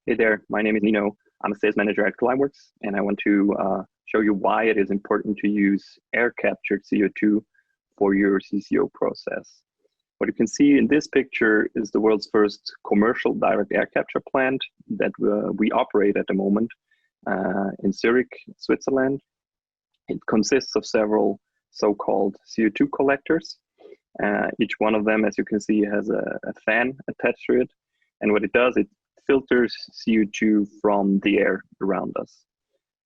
Hey there, my name is Nino. I'm a sales manager at ClimeWorks, and I want to show you why it is important to use air captured CO2 for your CCO process. What you can see in this picture is the world's first commercial direct air capture plant that we operate at the moment in Zurich, Switzerland. It consists of several so-called CO2 collectors. Each one of them, as you can see, has a fan attached to it. And what it does, it filters CO2 from the air around us.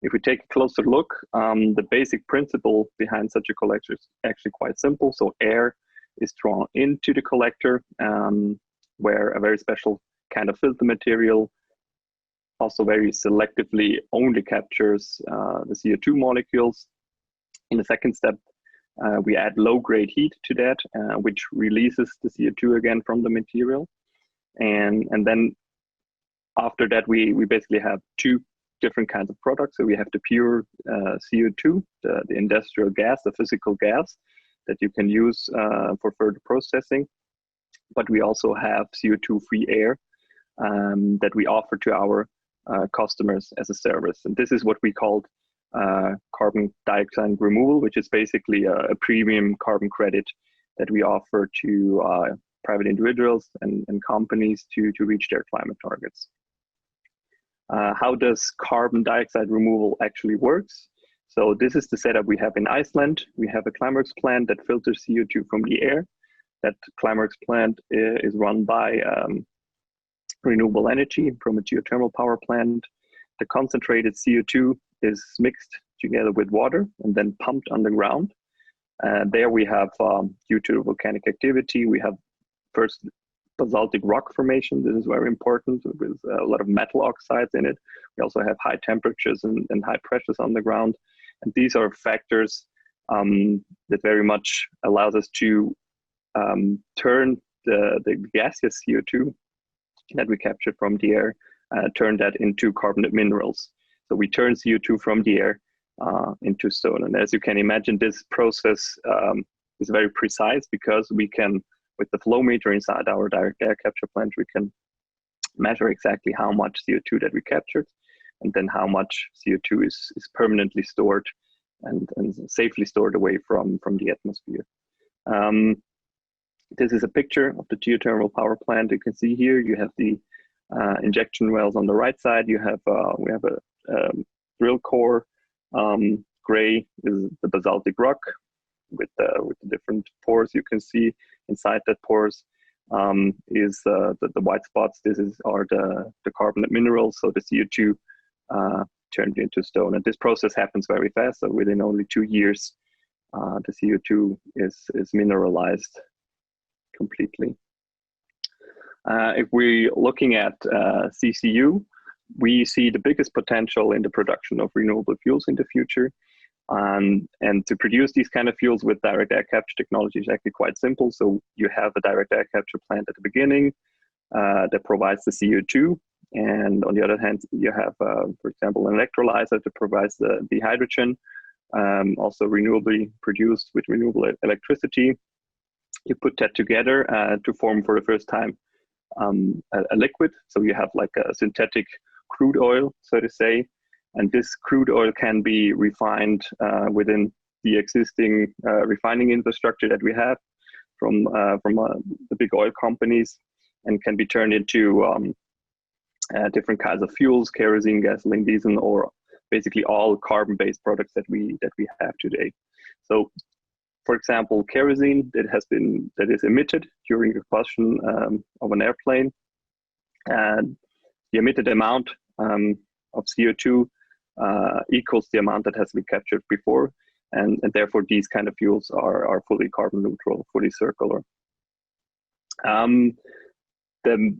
If we take a closer look, the basic principle behind such a collector is actually quite simple. So air is drawn into the collector, where a very special kind of filter material also very selectively only captures the CO2 molecules. In the second step, we add low-grade heat to that, which releases the CO2 again from the material. And then after that, we basically have two different kinds of products. So we have the pure CO2, the industrial gas, the physical gas that you can use for further processing. But we also have CO2-free air that we offer to our customers as a service. And this is what we call carbon dioxide removal, which is basically a premium carbon credit that we offer to private individuals and companies to reach their climate targets. How does carbon dioxide removal actually works? So this is the setup we have in Iceland. We have a ClimeWorks plant that filters CO2 from the air. That ClimeWorks plant is run by renewable energy from a geothermal power plant. The concentrated CO2 is mixed together with water and then pumped underground. There we have, due to volcanic activity, we have first basaltic rock formation. This is very important with a lot of metal oxides in it. We also have high temperatures and high pressures on the ground. And these are factors that very much allows us to turn the gaseous CO2 that we captured from the air, turn that into carbonate minerals. So we turn CO2 from the air into stone. And as you can imagine, this process is very precise because we can, with the flow meter inside our direct air capture plant, we can measure exactly how much CO2 that we captured and then how much CO2 is permanently stored and safely stored away from the atmosphere. This is a picture of the geothermal power plant. You can see here, you have the injection wells on the right side. You have we have a drill core. Gray is the basaltic rock with the different pores you can see inside that pores. Is the white spots. Are the carbonate minerals, so the CO2 turned into stone. And this process happens very fast. So within only 2 years, the CO2 is mineralized completely. If we're looking at CCU, we see the biggest potential in the production of renewable fuels in the future. And to produce these kind of fuels with direct air capture technology is actually quite simple. So you have a direct air capture plant at the beginning that provides the CO2. And on the other hand, you have, for example, an electrolyzer that provides the hydrogen, also renewably produced with renewable electricity. You put that together to form for the first time a liquid. So you have like a synthetic crude oil, so to say. And this crude oil can be refined within the existing refining infrastructure that we have from the big oil companies, and can be turned into different kinds of fuels: kerosene, gasoline, diesel, or basically all carbon-based products that we have today. So, for example, kerosene that is emitted during the combustion of an airplane, and the emitted amount of CO2 equals the amount that has been captured before, and therefore these kind of fuels are fully carbon neutral, fully circular. The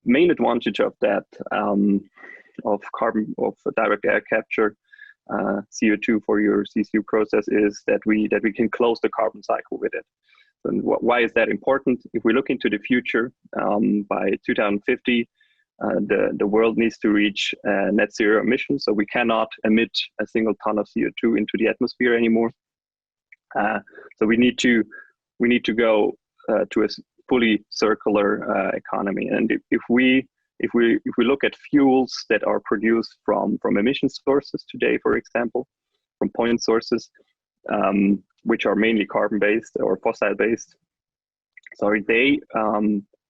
main advantage of that of direct air capture CO2 for your CCU process is that we can close the carbon cycle with it. And why is that important? If we look into the future, by 2050, the world needs to reach net zero emissions, so we cannot emit a single ton of CO2 into the atmosphere anymore. So we need to go to a fully circular economy. And if we if we look at fuels that are produced from emission sources today, for example, from point sources, which are mainly carbon-based or fossil-based, sorry, they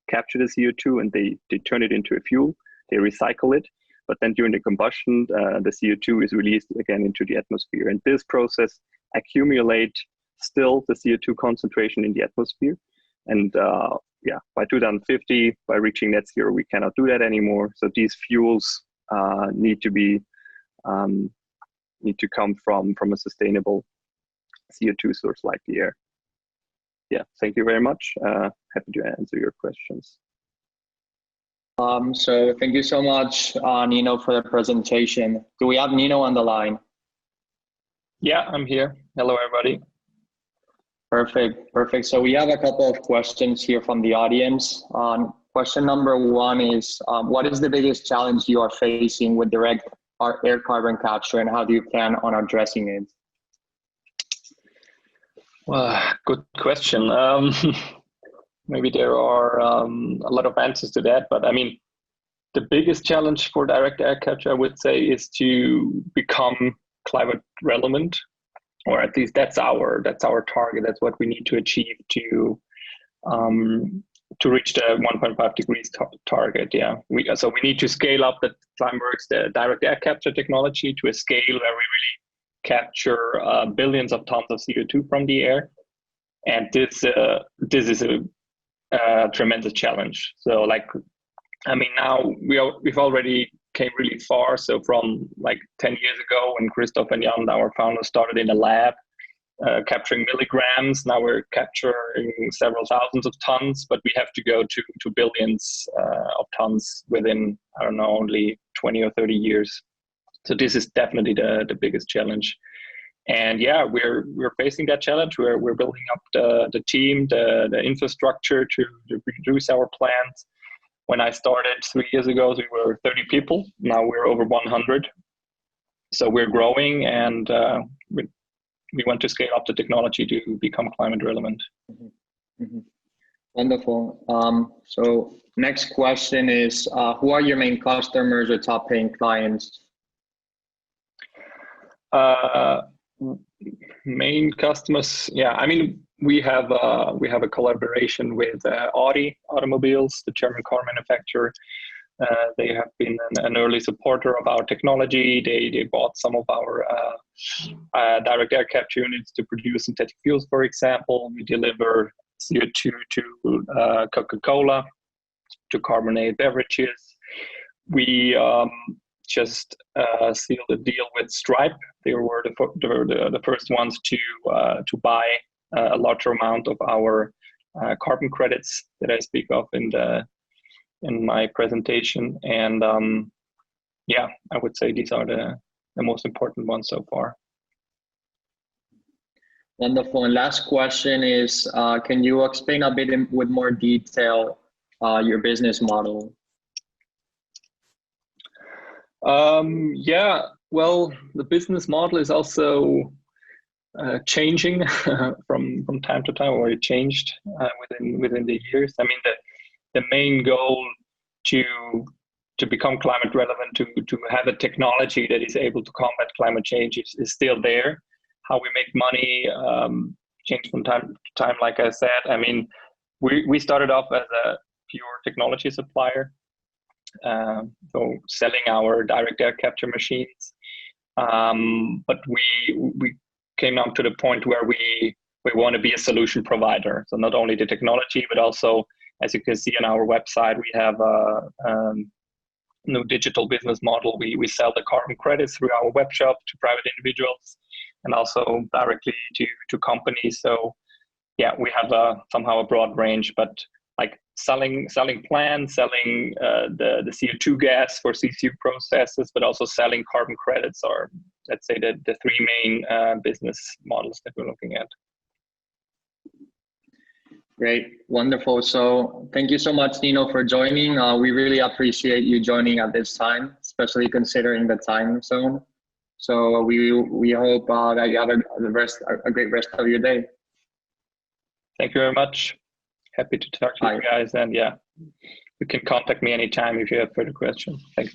capture the CO2 and they turn it into a fuel. They recycle it, but then during the combustion, the CO2 is released again into the atmosphere. And this process accumulates still the CO2 concentration in the atmosphere. And yeah, by 2050, by reaching net zero, we cannot do that anymore. So these fuels need to come from a sustainable CO2 source like the air. Yeah, thank you very much. Happy to answer your questions. So thank you so much, Nino, for the presentation. Do we have Nino on the line? Yeah, I'm here. Hello, everybody. Perfect. So we have a couple of questions here from the audience. Question number one is, what is the biggest challenge you are facing with direct air carbon capture, and how do you plan on addressing it? Well, good question. Maybe there are a lot of answers to that, but I mean, the biggest challenge for direct air capture, I would say, is to become climate relevant, or at least that's our target. That's what we need to achieve to reach the 1.5 degrees target. Yeah, so we need to scale up the ClimeWorks, the direct air capture technology, to a scale where we really capture billions of tons of CO2 from the air, and this is a tremendous challenge. So, like, I mean, now we've already came really far. So from like 10 years ago, when Christoph and Jan, our founders, started in a lab capturing milligrams, now we're capturing several thousands of tons, but we have to go to billions of tons within, I don't know, only 20 or 30 years. So this is definitely the biggest challenge. And yeah, we're facing that challenge. We're building up the team, the infrastructure to reduce our plants. When I started 3 years ago, we were 30 people. Now we're over 100. So we're growing, and we want to scale up the technology to become climate relevant. Mm-hmm. Mm-hmm. Wonderful. So next question is, who are your main customers or top paying clients? Main customers, yeah, I mean, we have a collaboration with Audi Automobiles, the German car manufacturer. They have been an early supporter of our technology. They bought some of our direct air capture units to produce synthetic fuels, for example. We deliver CO2 to Coca-Cola, to carbonated beverages. We just sealed a deal with Stripe. They were the first ones to buy a larger amount of our carbon credits that I speak of in my presentation. And yeah, I would say these are the most important ones so far. Wonderful. And last question is, can you explain a bit with more detail your business model? Yeah, well, the business model is also changing from time to time, or it changed within the years. I mean, the main goal to become climate relevant, to have a technology that is able to combat climate change is still there. How we make money changed from time to time, like I said. I mean, we started off as a pure technology supplier, so selling our direct air capture machines. But we came now to the point where we want to be a solution provider. So not only the technology, but also, as you can see on our website, we have a new digital business model. We sell the carbon credits through our web shop to private individuals and also directly to companies. So yeah, we have somehow a broad range, but like selling plants, selling the CO2 gas for CCU processes, but also selling carbon credits are, let's say, the three main business models that we're looking at. Great, wonderful. So thank you so much, Nino, for joining. We really appreciate you joining at this time, especially considering the time zone. So we hope that you have a great rest of your day. Thank you very much. Happy to talk to you guys, and yeah, you can contact me anytime if you have further questions. Thanks.